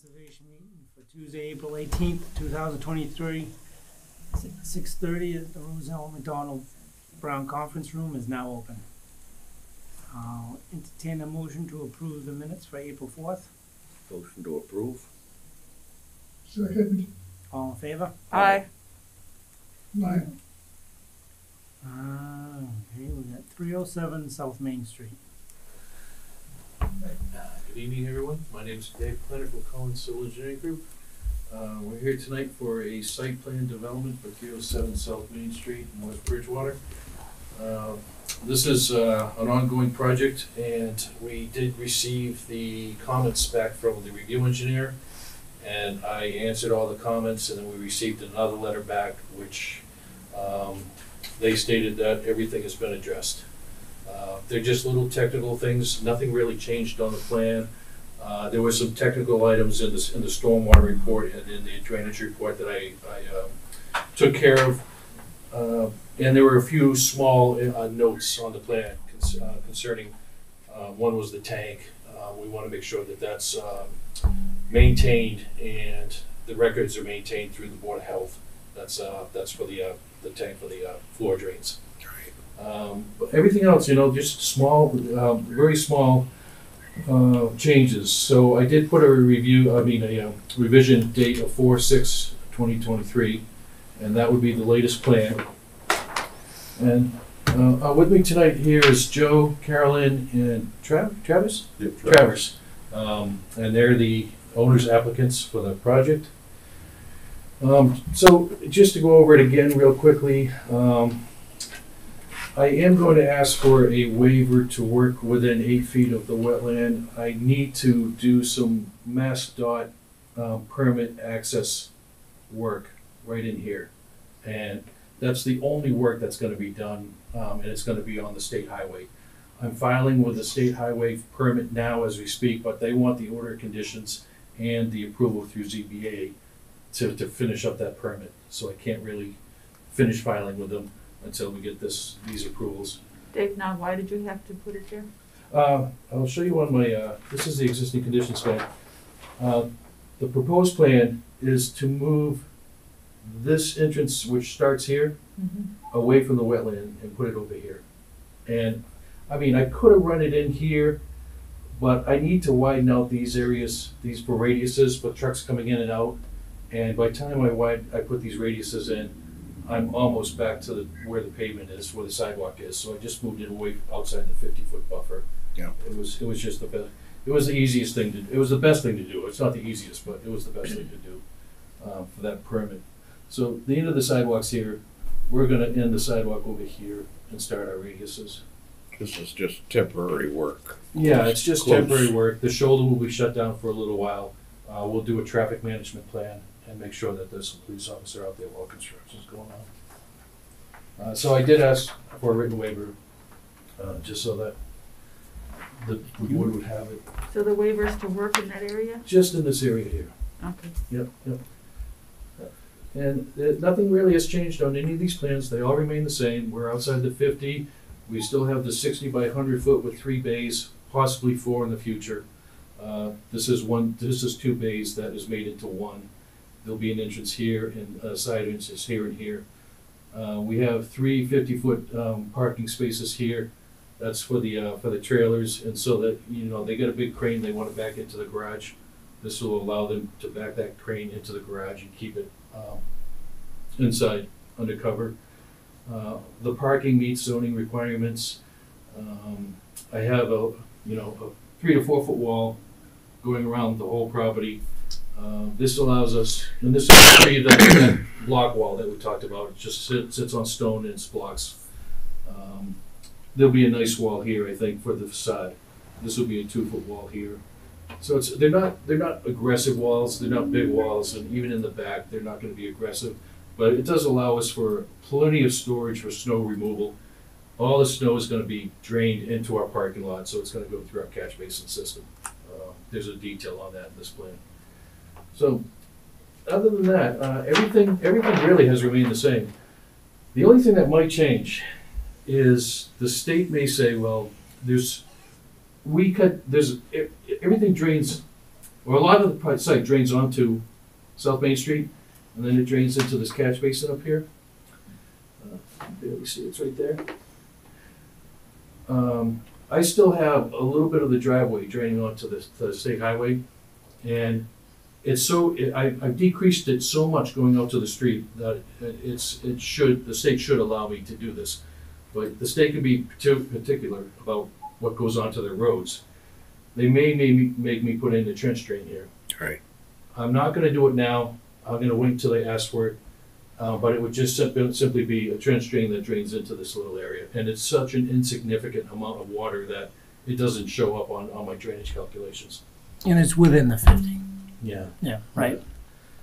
Conservation meeting for Tuesday, April 18th, 2023, 6:30 at the Roselle McDonald Brown Conference Room is now open. I'll entertain a motion to approve the minutes for April 4th. Motion to approve. Second. All in favor? Aye. Aye. Okay, we got 307 South Main Street. Good evening, everyone. My name is Dave Planner from Collins Civil Engineering Group. We're here tonight for a site plan development for 307 South Main Street in West Bridgewater. This is an ongoing project, and we did receive the comments back from the review engineer, and I answered all the comments, and then we received another letter back which they stated that everything has been addressed. They're just little technical things. Nothing really changed on the plan. There were some technical items in the stormwater report and in the drainage report that I took care of. And there were a few small notes on the plan concerning, one was the tank. We want to make sure that that's maintained and the records are maintained through the Board of Health. That's for the tank for the floor drains. But everything else, just small, very small changes. So I did put a revision date of 4/6/2023, and that would be the latest plan. And with me tonight here is Joe, Carolyn, and Travis? Yep, Travis. And they're the owners applicants for the project. So just to go over it again real quickly, I am going to ask for a waiver to work within 8 feet of the wetland. I need to do some MassDOT permit access work right in here. And that's the only work that's going to be done, and it's going to be on the state highway. I'm filing with the state highway permit now as we speak, but they want the order of conditions and the approval through ZBA to finish up that permit. So I can't really finish filing with them until we get these approvals. Dave, now why did you have to put it there? I'll show you on my, this is the existing conditions plan. The proposed plan is to move this entrance, which starts here, away from the wetland and put it over here. And, I mean, I could have run it in here, but I need to widen out these areas, these for radiuses, for trucks coming in and out. And by the time I put these radiuses in, I'm almost back to where the pavement is, where the sidewalk is. So I just moved it away outside the 50-foot buffer. Yeah. It was just the best. It was the easiest thing to do. It was the best thing to do. It's not the easiest, but it was the best thing to do for that permit. So the end of the sidewalk's here. We're going to end the sidewalk over here and start our radiuses. This is just temporary work. Yeah, it's just Close. temporary work. The shoulder will be shut down for a little while. We'll do a traffic management plan and make sure that there's a police officer out there while construction's going on. So I did ask for a written waiver, just so that the board would have it. So the waivers to work in that area? Just in this area here. Okay. Yep. And nothing really has changed on any of these plans. They all remain the same. We're outside the 50. We still have the 60 by 100 foot with 3 bays, possibly 4 in the future. This is 2 bays that is made into one. There'll be an entrance here and side entrances here and here. We have 3 50-foot parking spaces here. That's for the trailers, and so that they got a big crane they want to back into the garage. This will allow them to back that crane into the garage and keep it inside undercover. The parking meets zoning requirements. I have a 3 to 4 foot wall going around the whole property. This allows us, and this is that block wall that we talked about. It just sits on stone and it's blocks. There'll be a nice wall here, I think, for the facade. This will be a 2-foot wall here. So they're not aggressive walls. They're not big walls, and even in the back, they're not going to be aggressive. But it does allow us for plenty of storage for snow removal. All the snow is going to be drained into our parking lot, so it's going to go through our catch basin system. There's a detail on that in this plan. So, other than that, everything really has remained the same. The only thing that might change is the state may say, well, everything drains or a lot of the site drains onto South Main Street, and then it drains into this catch basin up here. You can barely see, it's right there. I still have a little bit of the driveway draining onto the state highway, and it's so, I've decreased it so much going out to the street that the state should allow me to do this. But the state can be particular about what goes onto their roads. They may make me put in a trench drain here. Right. I'm not gonna do it now, I'm gonna wait until they ask for it. But it would just simply be a trench drain that drains into this little area. And it's such an insignificant amount of water that it doesn't show up on my drainage calculations. And it's within the 50. Yeah. Yeah, right.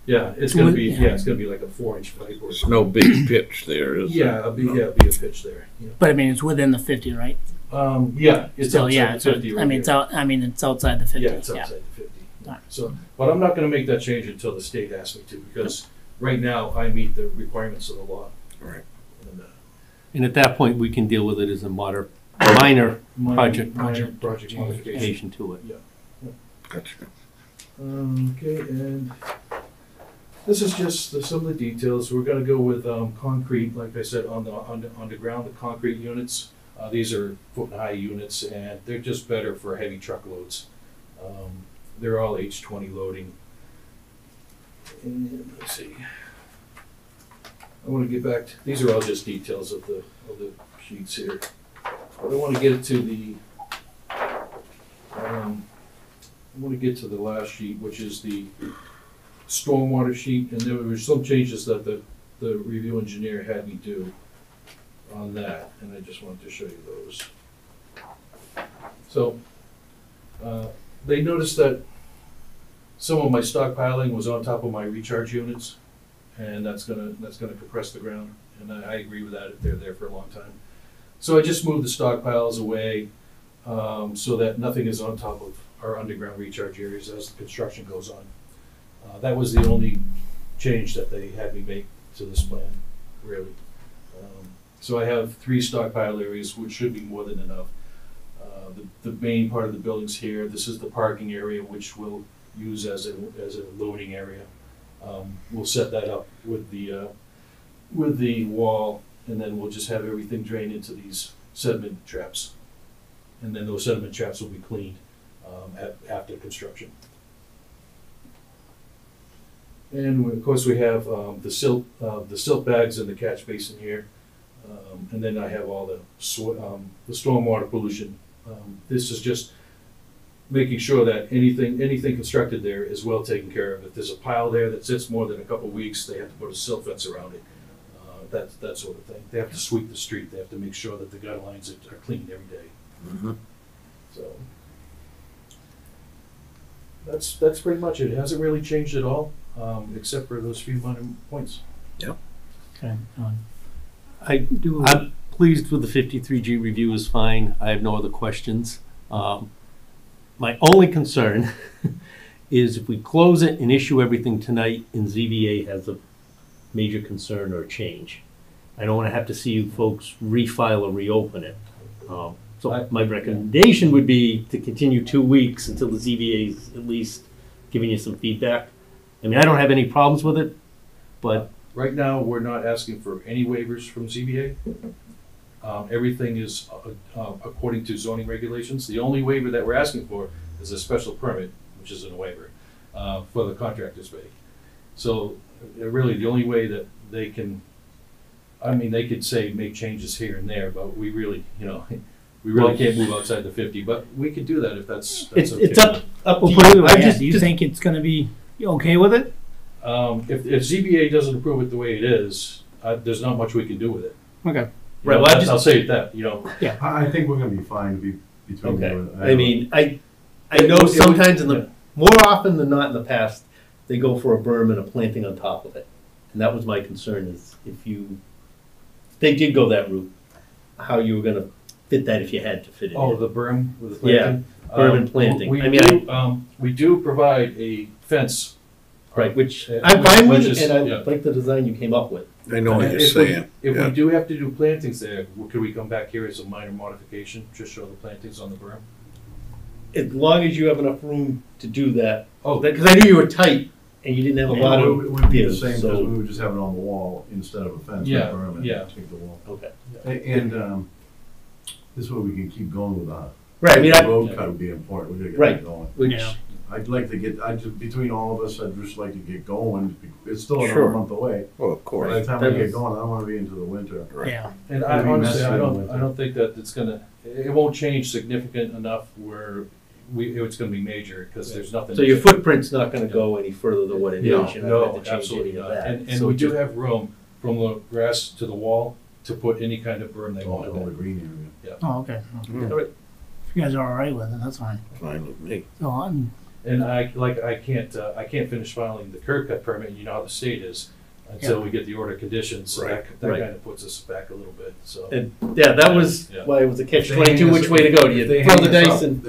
Yeah, it's gonna be, it's gonna be like a 4-inch pipe or. There's no big pitch there, is there? Yeah, it'll be a pitch there. Yeah. But I mean, it's within the 50, right? Yeah, it's Still, outside yeah. the So, 50 I right mean, here. it's outside the 50. Yeah, it's outside the 50. Alright. So, but I'm not gonna make that change until the state asks me to, because right now I meet the requirements of the law. Right. And at that point, we can deal with it as a minor project modification. modification to it. Gotcha. Okay, and this is just some of the details. We're gonna go with concrete, like I said, on the ground, the concrete units. These are foot-high units, and they're just better for heavy truckloads. They're all H20 loading. And let's see. I want to get back to, these are all just details of the sheets here. But I want to get to the last sheet, which is the stormwater sheet, and there were some changes that the review engineer had me do on that, and I just wanted to show you those. So, they noticed that some of my stockpiling was on top of my recharge units, and that's gonna compress the ground, and I agree with that if they're there for a long time. So I just moved the stockpiles away, so that nothing is on top of our underground recharge areas as the construction goes on. That was the only change that they had me make to this plan, really. So I have 3 stockpile areas, which should be more than enough. The main part of the building's here. This is the parking area, which we'll use as a loading area. We'll set that up with the wall, and then we'll just have everything drain into these sediment traps. And then those sediment traps will be cleaned after construction. And of course we have the silt bags in the catch basin here, and then I have all the stormwater pollution. This is just making sure that anything constructed there is well taken care of. If there's a pile there that sits more than a couple weeks, they have to put a silt fence around it. That sort of thing. They have to sweep the street. They have to make sure that the gutter lines are cleaned every day. Mm-hmm. So that's pretty much it. It hasn't really changed at all, except for those few minor points. Okay. I'm pleased with the 53G review is fine. I have no other questions. My only concern is if we close it and issue everything tonight and ZBA has a major concern or change. I don't want to have to see you folks refile or reopen it. So my recommendation would be to continue 2 weeks until the ZBA is at least giving you some feedback. I mean, I don't have any problems with it, but Right now, we're not asking for any waivers from ZBA. Everything is according to zoning regulations. The only waiver that we're asking for is a special permit, which isn't a waiver, for the contractor's bay. So really, the only way that they can, I mean, they could say make changes here and there, but we really, we really can't move outside the 50. But we could do that if that's okay. it's up We'll to put it you. right. Do you think it's gonna be, you okay with it? If ZBA doesn't approve it the way it is, there's not much we can do with it. Okay. Right, well, I'll say it that, I think we're gonna be fine between Okay. you and I mean, I know sometimes more often than not in the past, they go for a berm and a planting on top of it. And that was my concern is if they did go that route, how you were gonna fit that if you had to fit it Oh, in. the berm with the planting? Berm and planting. We do provide a fence. Right, which Uh, I'm fine with, which is- and I yeah. like the design you came up with. I know what you're saying. If Yeah. we do have to do plantings there, could we come back here as a minor modification, just show the plantings on the berm? as long as you have enough room to do that. Oh, Because I knew you were tight and you didn't have a lot It of. would be the give, same, because so- we would just have it on the wall instead of a fence. Yeah, or perimeter, yeah. Take the wall. Okay. And, this way we can keep going with that. Right, I mean, The I, road cut would be important, we gotta get Right. that going. which, Yeah. I'd like to get, between all of us, I'd just like to get going, it's still another Sure. month away. Well, of By course. the time That we get is- going, I don't wanna be into the winter. Right. Yeah. And It'd be honestly, messy I in the don't, winter. I don't think that it's gonna, it won't change significant enough where it's gonna be major, because there's nothing. so your footprint's not gonna go any further than what it is. No, You're not gonna no, have to change absolutely any of not. that. And So we do just- have room from the grass to the wall to put any kind of berm they All want the in green area. Oh, okay. Mm. All right. If you guys are all right with it, that's fine. Fine with me. So I'm, And I can't finish filing the curb cut permit, you know how the state is, until Yeah. we get the order conditions, so Right, that right. kind of puts us back a little bit, so. And, yeah, that was Yeah. why it was a catch If they hang 22, us- which way to go? Do you if they throw hang the us dice up, and?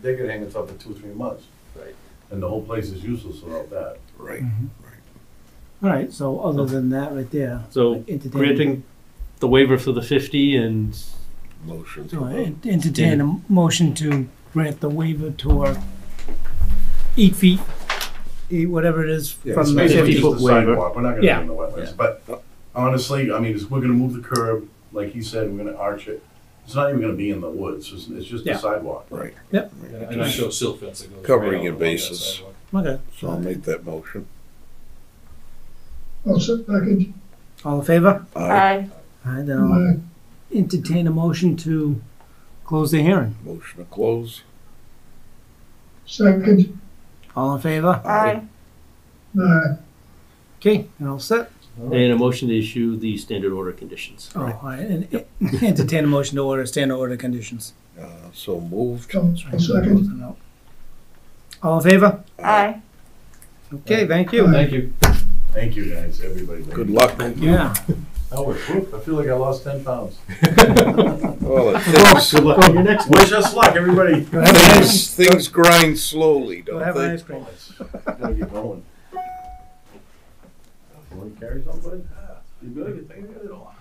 They could hang us up for 2 or 3 months, Right. and the whole place is useless without that. Right. all right, so other than that right there. So entertain- granting the waiver for the 50 and, Motion So to, entertain a motion to grant the waiver to our 8 feet, whatever it is Yeah, from it's the basically 50. just the waiver. sidewalk, we're not gonna Yeah. do in the wetlands, but honestly, I mean, we're gonna move the curb, like he said, we're gonna arch it. It's not even gonna be in the woods, it's just the Yeah. sidewalk. right. And I show silt fence that goes. Covering right your along that bases. sidewalk. Okay, So I'll make that motion. I'll second. all in favor? Aye. All right, then I'll Aye. entertain a motion to close the hearing. Motion to close. Second. All in favor? Aye. Aye. Okay, and all set? and a motion to issue the standard order conditions. Oh, all right, and entertain a motion to order standard order conditions. So moved. I'll second. All in favor? Aye. Okay, thank you. Thank you. Thank you guys, everybody. Good luck. Yeah. Howard, whoop, I feel like I lost 10 pounds. Well, things, Good luck on your next one. Wish us luck, everybody. Go have a nice, things grind slowly, go don't have an they? ice cream. Gotta get going. Want to carry somebody? You good? You think you got it all?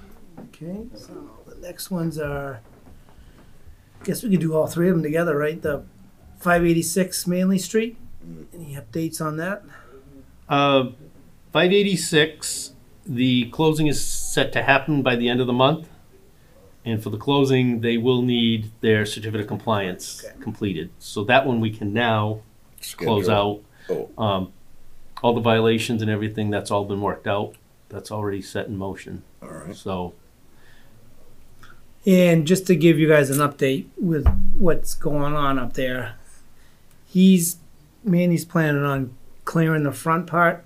Okay, so the next ones are, guess we could do all three of them together, right? The 586 Manley Street. Any updates on that? 586, the closing is set to happen by the end of the month. And for the closing, they will need their certificate of compliance Okay. completed. So that one we can now close Schedule. out. Oh, All the violations and everything, that's all been worked out. That's already set in motion. all right. So, And just to give you guys an update with what's going on up there, Manny's planning on clearing the front part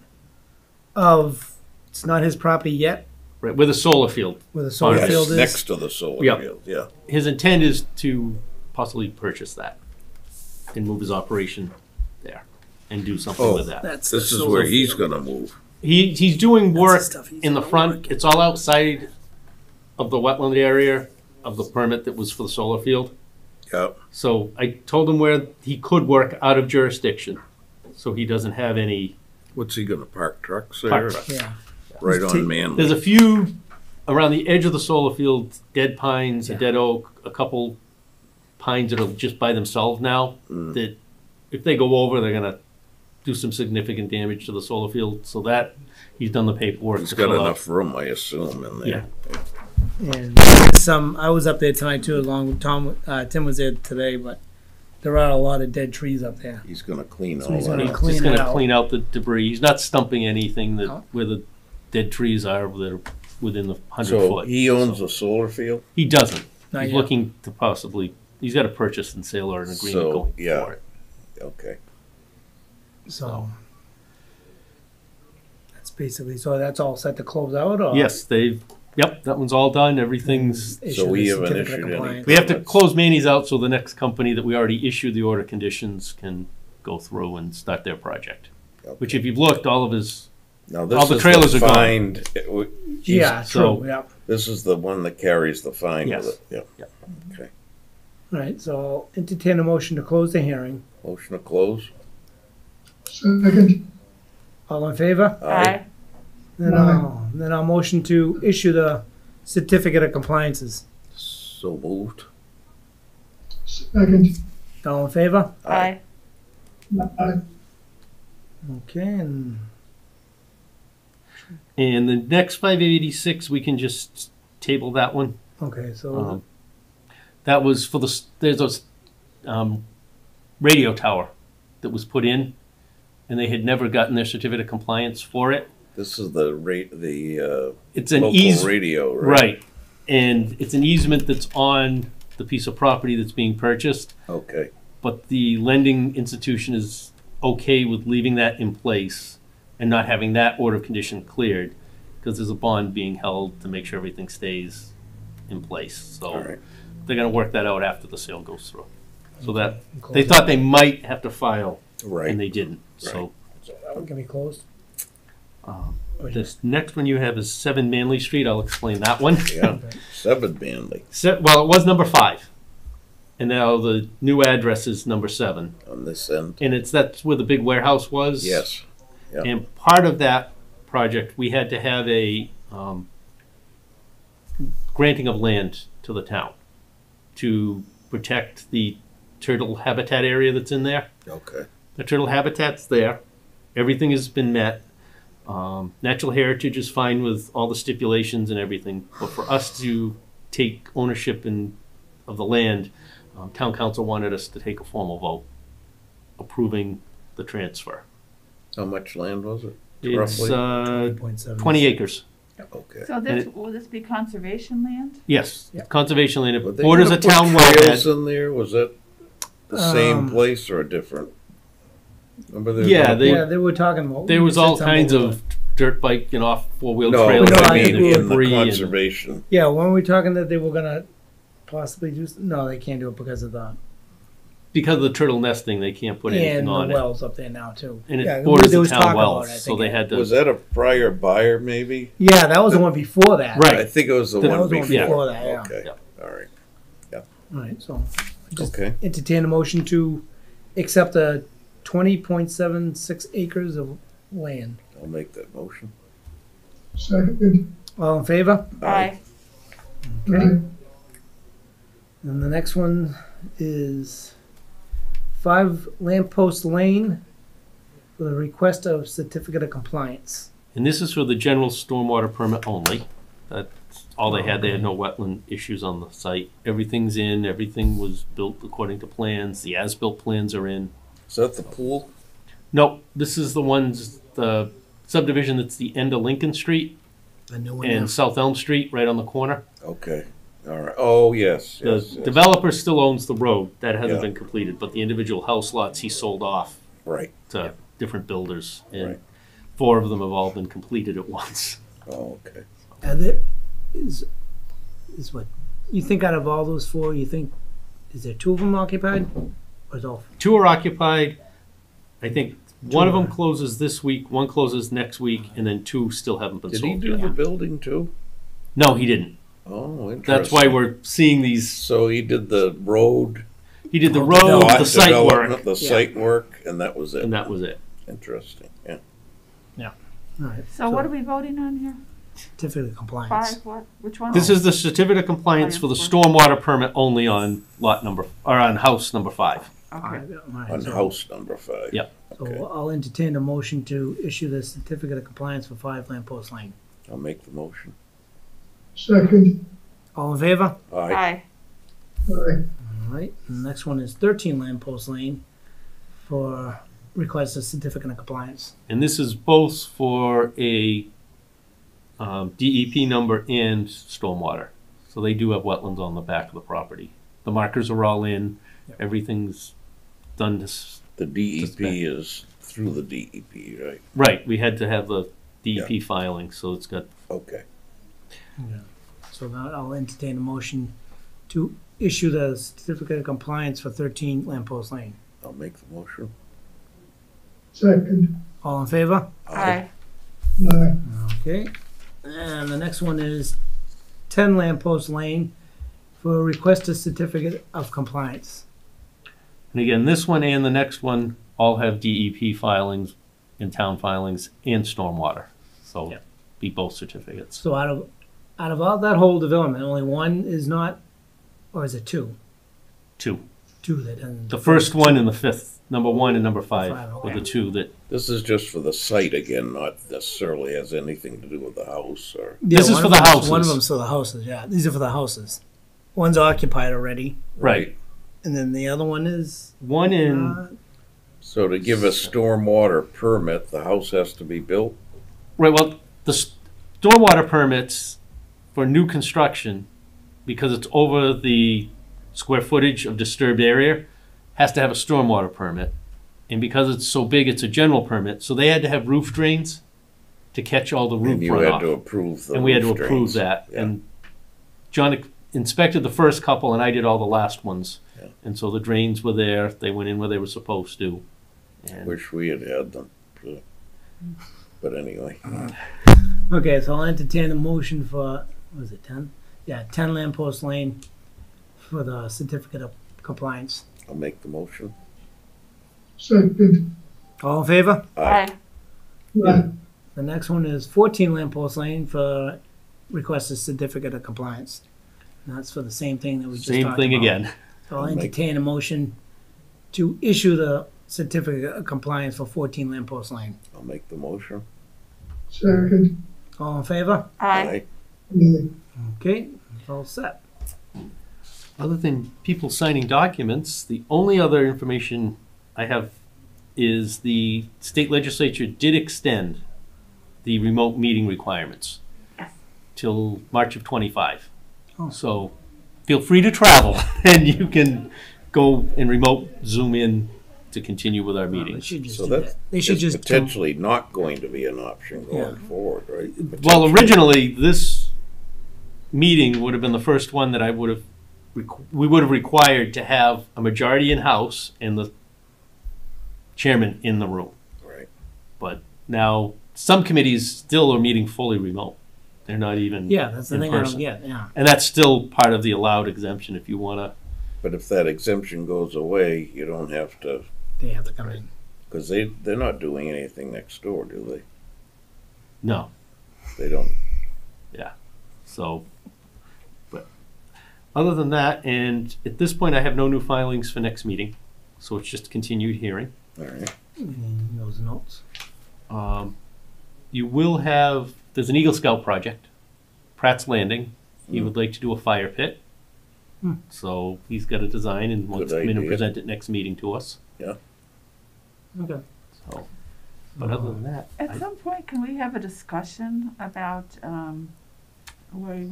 of, it's not his property yet, right, where the solar field, where the solar Yes, field is. Next to the solar Yeah. field, yeah. his intent is to possibly purchase that and move his operation there and do something Oh. with that. That's This the is solar where he's field. gonna move. He's doing That's work the stuff he's in the gonna front. work. It's all outside of the wetland area of the permit that was for the solar field. Yep. So I told him where he could work out of jurisdiction, so he doesn't have any What's he gonna park trucks there? park trucks. Yeah. Right Take- on Manley. There's a few around the edge of the solar field, dead pines, a Yeah. dead oak, a couple pines that are just by themselves now, Mm. that if they go over, they're gonna do some significant damage to the solar field. So that, he's done the paperwork He's to got fill out. enough room, I assume, in there. And I was up there tonight too, along with Tim was there today, but there are a lot of dead trees up there. He's gonna clean So all he's that gonna He's up. clean just it gonna out. clean out the debris. He's not stumping anything that, No. where the dead trees are that are within the 100 So foot. he owns a solar field? He doesn't. Not He's yet. looking to possibly, he's got a purchase and sale or an agreement So, going yeah. for it. Okay. So that's basically, so that's all set to close out, or? Yes, yep, that one's all done. Everything's, Issue we the haven't certificate of issued any- compliance. we have to close Manny's out so the next company that we already issued the order conditions can go through and start their project. Which if you've looked, all of his, Now all this the is trailers the are gone. find, Yeah, so- true, yeah. this is the one that carries the fine Yes. with it, yeah. Yeah. Okay. All right, so I'll entertain a motion to close the hearing. Motion to close? Second. All in favor? Aye. Then I'll motion to issue the certificate of compliances. So moved? Second. All in favor? Aye. Aye. Okay, and And the next 586, we can just table that one. okay, so That was for there's a radio tower that was put in, and they had never gotten their certificate of compliance for it. This is the It's an local radio, right? right, and it's an easement that's on the piece of property that's being purchased, Okay, but the lending institution is okay with leaving that in place and not having that order of condition cleared, because there's a bond being held to make sure everything stays in place. So all right. they're gonna work that out after the sale goes through. So that, close they that. thought they might have to file, Right. and they didn't, so. So that one can be closed. Or This next one you have is 7 Manley Street, I'll explain that one. Yeah, 7 Manley Well, it was number 5, and now the new address is number 7. on this end. And that's where the big warehouse was. Yes. Yeah. And part of that project, we had to have a granting of land to the town to protect the turtle habitat area that's in there. Okay. The turtle habitat's there. Everything has been met. Natural heritage is fine with all the stipulations and everything. But for us to take ownership of the land, town council wanted us to take a formal vote approving the transfer. How much land was it? It's Roughly? 20.7. 20 acres. Okay. So this, will this be conservation land? Yes, Yeah. conservation land. Were It they borders gonna a put town trails wellhead. in there? Was that the same Um, place or a different? Remember they were Yeah, gonna they- Yeah, they were talking about. There was said all something kinds about- of dirt bike and off four-wheel No, trails. No, I I mean think and we in the debris and- conservation. Yeah, weren't we talking that they were gonna possibly do? No, they can't do it because of the Because of the turtle nesting, they can't put anything and the on it. wells up there now too. And yeah, it borders there the was talk town about wells, it, I so think. they had to. Was that a prior buyer, maybe? Yeah, that was the one before that. Right. I think it was the That one was the before. one before that, yeah. Okay. Yeah. All right. All right, so just Okay. entertain a motion to accept a 20.76 acres of land. I'll make that motion. Second. All in favor? Aye. Okay. Aye. And the next one is 5 Lamppost Lane for the request of certificate of compliance. And this is for the general stormwater permit only. That's all they had. They had no wetland issues on the site. Everything's in, everything was built according to plans. The as-built plans are in. Is that the pool? No, this is the subdivision that's the end of Lincoln Street The new one. and South Elm Street, right on the corner. Okay. All right. Oh, yes. The Yes. yes. developer still owns the road. That hasn't Yeah. been completed, but the individual house lots he sold off Right. to different builders. And Right. 4 of them have all been completed at once. Oh, okay. And there is what you think out of all those 4, you think is there 2 of them occupied? Or is all 2 are occupied. I think one of them are. closes this week, one closes next week, and then 2 still haven't been Did he sold do yet. the building too? No, he didn't. Oh, interesting. That's why we're seeing these. So he did the road, He did the Oh, road, lot the site development, work, the Yeah. site work, and that was it. and that was it. Interesting. Yeah. all right. So what are we voting on here? certificate of compliance? 5 what? Which one? This is the certificate of compliance for the stormwater permit only on on house number 5. All Okay. right, all right, On so- house number 5. Yeah. So Okay. I'll entertain a motion to issue the certificate of compliance for 5 Lamppost Lane. I'll make the motion. Second. All in favor? Aye. Aye. Aye. All right, and the next one is 13 Lamppost Lane for request of certificate of compliance. And this is both for a DEP number and stormwater. So they do have wetlands on the back of the property. The markers are all in. Yep. Everything's done to The DEP is through the DEP, right? right. We had to have the DEP filing, so it's got. Okay. So now I'll entertain a motion to issue the certificate of compliance for 13 Lamppost Lane. I'll make the motion. Second. All in favor? Aye. Aye. Okay. And the next one is 10 Lamppost Lane for a request of certificate of compliance. And again, this one and the next one all have DEP filings and town filings and stormwater. So Yep. be both certificates. So out of all that whole development, only one is not, or is it 2? 2. two that, and. The first one and the fifth, number 1 and number 5 Five, were okay. the two that, This is just for the site again, not necessarily has anything to do with the house or. This is one for of the them- houses. One of them's for the houses, yeah. These are for the houses. One's occupied already, right, and then the other one is, one in, uh, So to give a stormwater permit, the house has to be built? right, well, the stormwater permits for new construction, because it's over the square footage of disturbed area, has to have a stormwater permit. And because it's so big, it's a general permit, so they had to have roof drains to catch all the roof And you had to runoff. approve the And we had to roof approve drains. that. Yeah. And John inspected the first couple, and I did all the last ones. Yeah. And so the drains were there, they went in where they were supposed to. And Wish we had had them. But anyway, okay, so I'll entertain a motion for, what was it, 10? Yeah, 10 Lamppost Lane for the certificate of compliance. I'll make the motion. Second. All in favor? Aye. Aye. The next one is 14 Lamppost Lane for requested certificate of compliance. And that's for the same thing that we just talked about. same thing again. So I'll Make- entertain a motion to issue the certificate of compliance for 14 Lamppost Lane. I'll make the motion. Second. All in favor? Aye. Aye. Okay, it's all set. Other than people signing documents, the only other information I have is the state legislature did extend the remote meeting requirements till March of 25. Oh. So feel free to travel and you can go and remote Zoom in to continue with our They meetings. should just So do that's that. They should It's just. potentially not going to be an option going Yeah. forward, right? Well, Potentially. originally, this meeting would have been the first one that I would have, we would have required to have a majority in-house and the chairman in the room. Right. But now, some committees still are meeting fully remote. They're not even. Yeah, that's the in thing I don't person. get, yeah. And that's still part of the allowed exemption if you want to. But if that exemption goes away, you don't have to, They have to come in. because they're not doing anything next door, do they? No. They don't. So, but other than that, and at this point, I have no new filings for next meeting. So it's just continued hearing. All right. Those notes. You will have, there's an Eagle Scout project, Pratt's Landing. He would like to do a fire pit. Hmm. So he's got a design and wants to Good come in and idea. present it next meeting to us. Okay. So, but other than that, At some point, can we have a discussion about where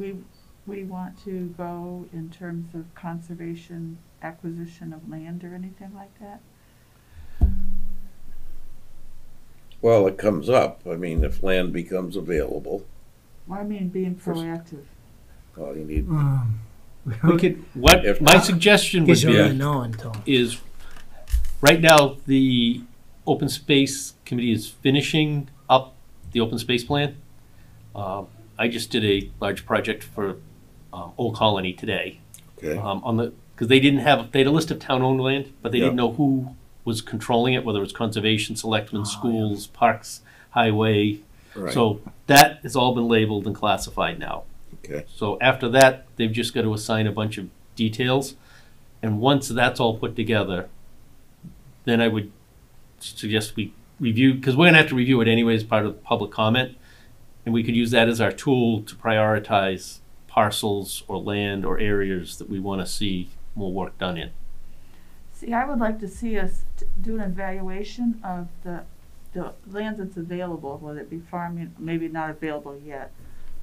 we want to go in terms of conservation, acquisition of land or anything like that? Well, it comes up. I mean, if land becomes available, Well, I mean, being proactive. all you need. we could, what, If- my suggestion would Guess you don't be really know until. is, right now, the Open Space Committee is finishing up the open space plan. I just did a large project for Old Colony today. Okay. Because they didn't have, they had a list of town-owned land, but they Yeah. didn't know who was controlling it, whether it was conservation, selectmen, Oh, schools, parks, highway. Right. So that has all been labeled and classified now. Okay. So after that, they've just got to assign a bunch of details. And once that's all put together, then I would suggest we review, because we're going to have to review it anyway as part of public comment. And we could use that as our tool to prioritize parcels or land or areas that we want to see more work done in. See, I would like to see us do an evaluation of the land that's available, whether it be farming, maybe not available yet,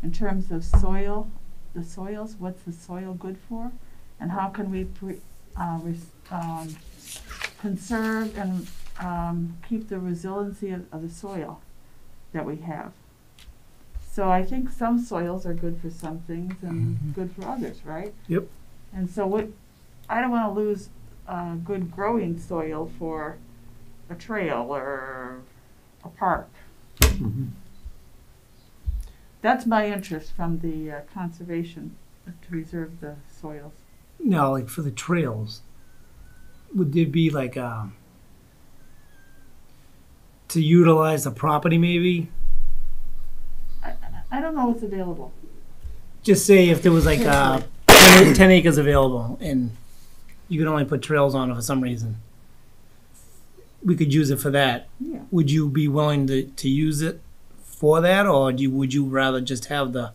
in terms of soil, the soils, what's the soil good for? And how can we conserve and keep the resiliency of the soil that we have? So I think some soils are good for some things and good for others, right? Yep. And so I don't want to lose good growing soil for a trail or a park. That's my interest from the conservation, to preserve the soils. Now, like for the trails, would there be like to utilize the property maybe? I don't know what's available. Just say if there was like 10 acres available and you could only put trails on it for some reason. We could use it for that. Yeah. Would you be willing to use it for that, or would you rather just have the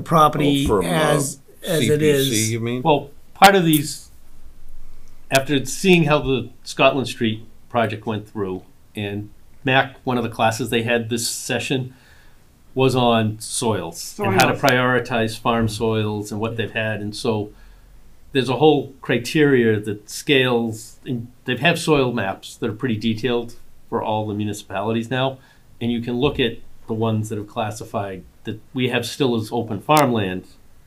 property From, as it CPC, is? you mean? Well, part of these, after seeing how the Scotland Street project went through, and Mac, one of the classes they had this session was on soils and how to Soils. prioritize farm soils and what they've had. And so there's a whole criteria that scales, and they have soil maps that are pretty detailed for all the municipalities now. And you can look at the ones that have classified that we have still as open farmland.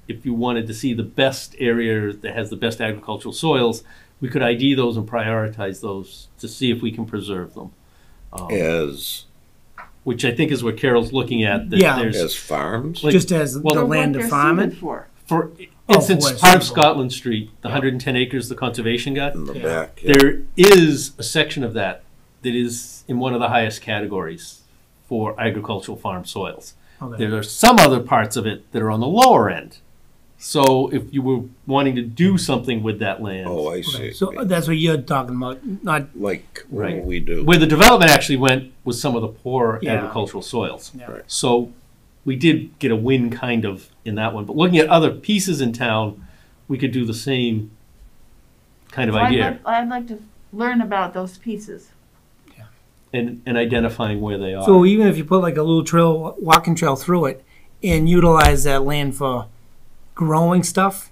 If you wanted to see the best area that has the best agricultural soils, we could ID those and prioritize those to see if we can preserve them. As Which I think is what Carol's looking at. That Yeah. there's, as farms? Like- Just as well, the For what land they're to farm suited it? for. for Oh, instance, for part of suitable. Scotland Street, the 110 acres the conservation got, In the Yeah. back. Yeah. there is a section of that that is in one of the highest categories for agricultural farm soils. Okay. There are some other parts of it that are on the lower end. So if you were wanting to do something with that land, Oh, I Okay, see. so that's what you're talking about, not, Like Right. what we do. where the development actually went was some of the poor Yeah. agricultural soils. yeah. Right. So we did get a win kind of in that one. But looking at other pieces in town, we could do the same kind of So idea I'd like to learn about those pieces. and identifying where they are. So even if you put like a little trail, walking trail through it, and utilize that land for growing stuff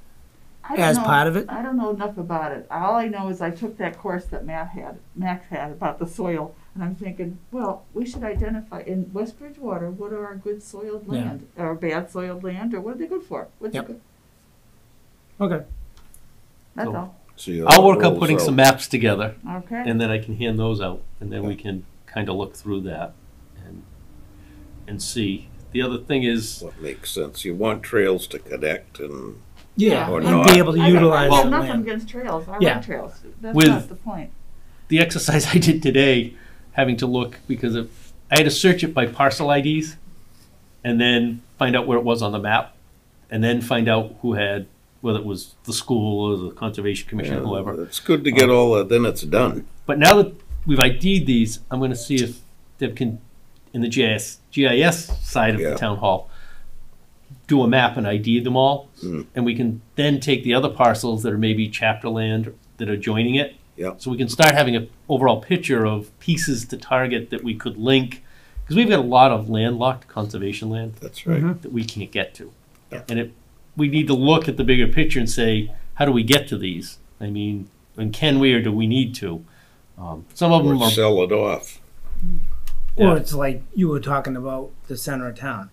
I don't as know- part of it? I don't know enough about it. All I know is I took that course that Max had about the soil, and I'm thinking, well, we should identify in West Bridgewater, what are our good soiled Yeah. land, or bad soiled land, or what are they good for? What's Yep. good? Okay. That's So- all. See how I'll it work on rolls putting out. some maps together, Okay. and then I can hand those out, and then we can kind of look through that and see. The other thing is, What makes sense? You want trails to connect and Yeah, Or and not. be able to utilize I that got nothing land. against trails. I Yeah. like trails. That's With- not the point. the exercise I did today, having to look, because I had to search it by parcel IDs, and then find out where it was on the map, and then find out who had, whether it was the school or the Conservation Commission or whoever. it's good to get all that, then it's done. But now that we've ID'd these, I'm gonna see if Deb can, in the GIS side of Yeah. the town hall, do a map and ID them all. Mm. And we can then take the other parcels that are maybe chapter land that are joining it. Yeah. So we can start having an overall picture of pieces to target that we could link. Because we've got a lot of landlocked conservation land That's right. Mhm. that we can't get to. Yeah. And we need to look at the bigger picture and say, how do we get to these? I mean, and can we or do we need to? Some of them Or are, sell it off. Or Yeah. it's like you were talking about the center of town.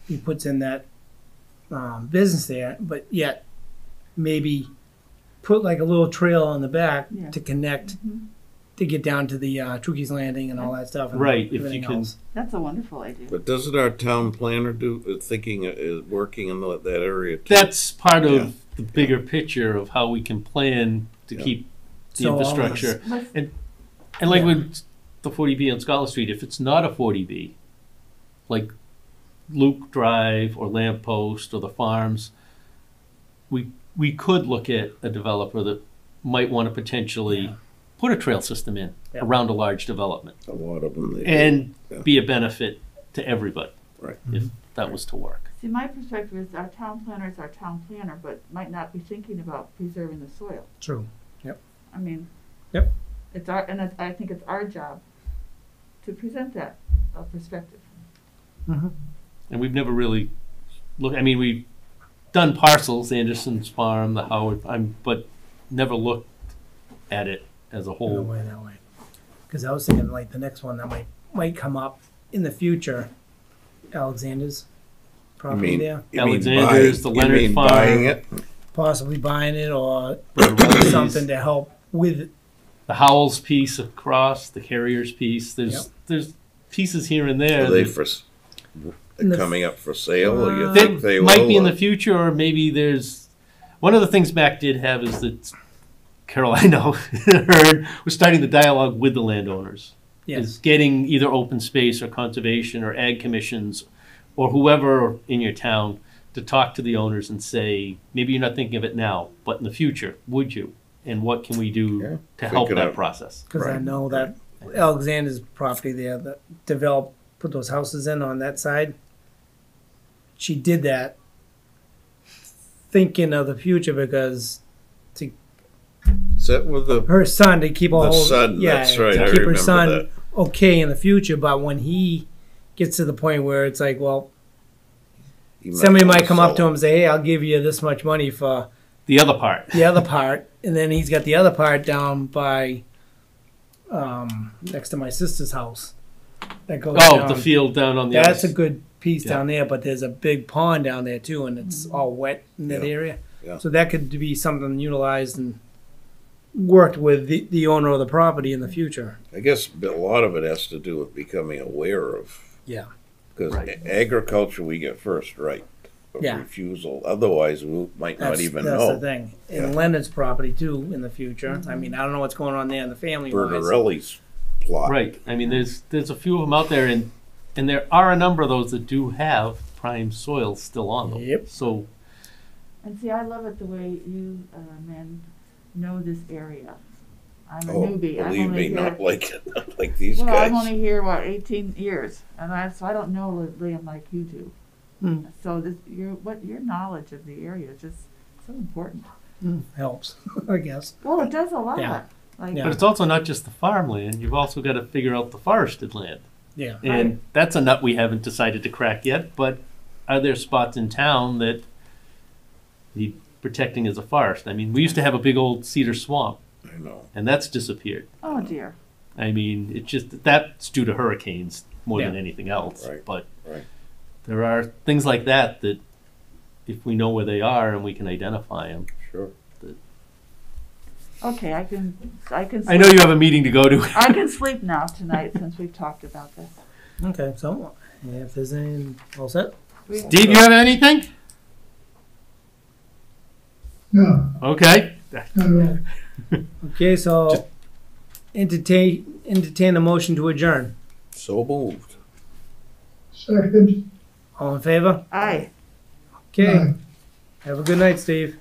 He puts in that business there, but yet maybe put like a little trail on the back Yeah. to connect Mhm. to get down to the Trukey's Landing and all that stuff. And Right, if you everything can- else. That's a wonderful idea. But doesn't our town planner working in that area too? that's part of Yeah. the bigger picture of how we can plan to Yeah. keep the So all infrastructure. Let's- And like Yeah. with the 40B on Scotland Street, if it's not a 40B, like Luke Drive or Lamppost or the farms, we could look at a developer that might want to potentially Yeah. put a trail system in Yeah. around a large development A lot of them. They do. and Yeah. be a benefit to everybody Right. if that was to work. See, my perspective is our town planner is our town planner, but might not be thinking about preserving the soil. True. I mean. Yep. It's I think it's our job to present that perspective. And we've never really looked, I mean, we've done parcels, Anderson's Farm, the Howard, but never looked at it as a In a whole. way that way. Because I was thinking like the next one that might come up in the future, Alexander's You property mean, there, you mean Alexander's, the you Leonard mean Farm. buying it? possibly buying it or Right. something to help with. The Howells piece across, the Carriers piece, Yep. there's pieces here and there Are they that coming up for sale, or you Uh, think they will? might be in or- the future, or maybe there's, one of the things Mac did have is that Carol, I know, heard, was starting the dialogue with the landowners. Yes. Is getting either open space or conservation or ag commissions or whoever in your town to talk to the owners and say, maybe you're not thinking of it now, but in the future, would you? And what can we Yeah, do to help thinking that of- process? Cause I Right, know that Alexander's property there, that developed, put those houses in on that side. She did that thinking of the future because Is that with the her son, to keep all, the son? yeah, That's right. to I keep her remember son that. okay in the future, but when he gets to the point where it's like, well, He somebody might wanna come up sell to him and say, hey, I'll give you this much money for The other part. the other part, and then he's got the other part down by next to my sister's house. That goes Oh, down. the field down on the That's a other. good piece Yeah. down there, but there's a big pond down there too, and it's all wet in that Yeah. area. Yeah. So that could be something utilized and worked with the owner of the property in the future. I guess a lot of it has to do with becoming aware of. Yeah. Because Right. agriculture, we get first right of Yeah. refusal. Otherwise, we might not even that's know. the thing. And Yeah. Leonard's property too in the future. I mean, I don't know what's going on there in the family wise. Bertarelli's plot. Right. I mean, there's a few of them out there, and there are a number of those that do have prime soil still on them. Yep. So And see, I love it the way you, men, know this area. I'm a Oh, newbie. I'm believe only me, here. not like these Well, guys. I'm only here, 18 years, and so I don't know Liam like you do. Hmm. So your knowledge of the area is just so important. Helps, I guess. Well, it does a lot. Yeah. Like, Yeah. but it's also not just the farmland. You've also got to figure out the forested land. Yeah. And that's a nut we haven't decided to crack yet, but are there spots in town that need protecting as a forest? I mean, we used to have a big old cedar swamp, I know. and that's disappeared. oh dear. I mean, it's just that's due to hurricanes more than Yeah. anything else. Right, But right. there are things like that if we know where they are and we can identify them. Sure. Okay, I can. I know you have a meeting to go to. I can sleep now tonight since we've talked about this. Okay, so if there's any, all set? Steve, you have anything? No, Okay. not at all. Okay, so entertain a motion to adjourn. So moved. Second, All in favor? Aye. Okay. Aye. Have a good night, Steve.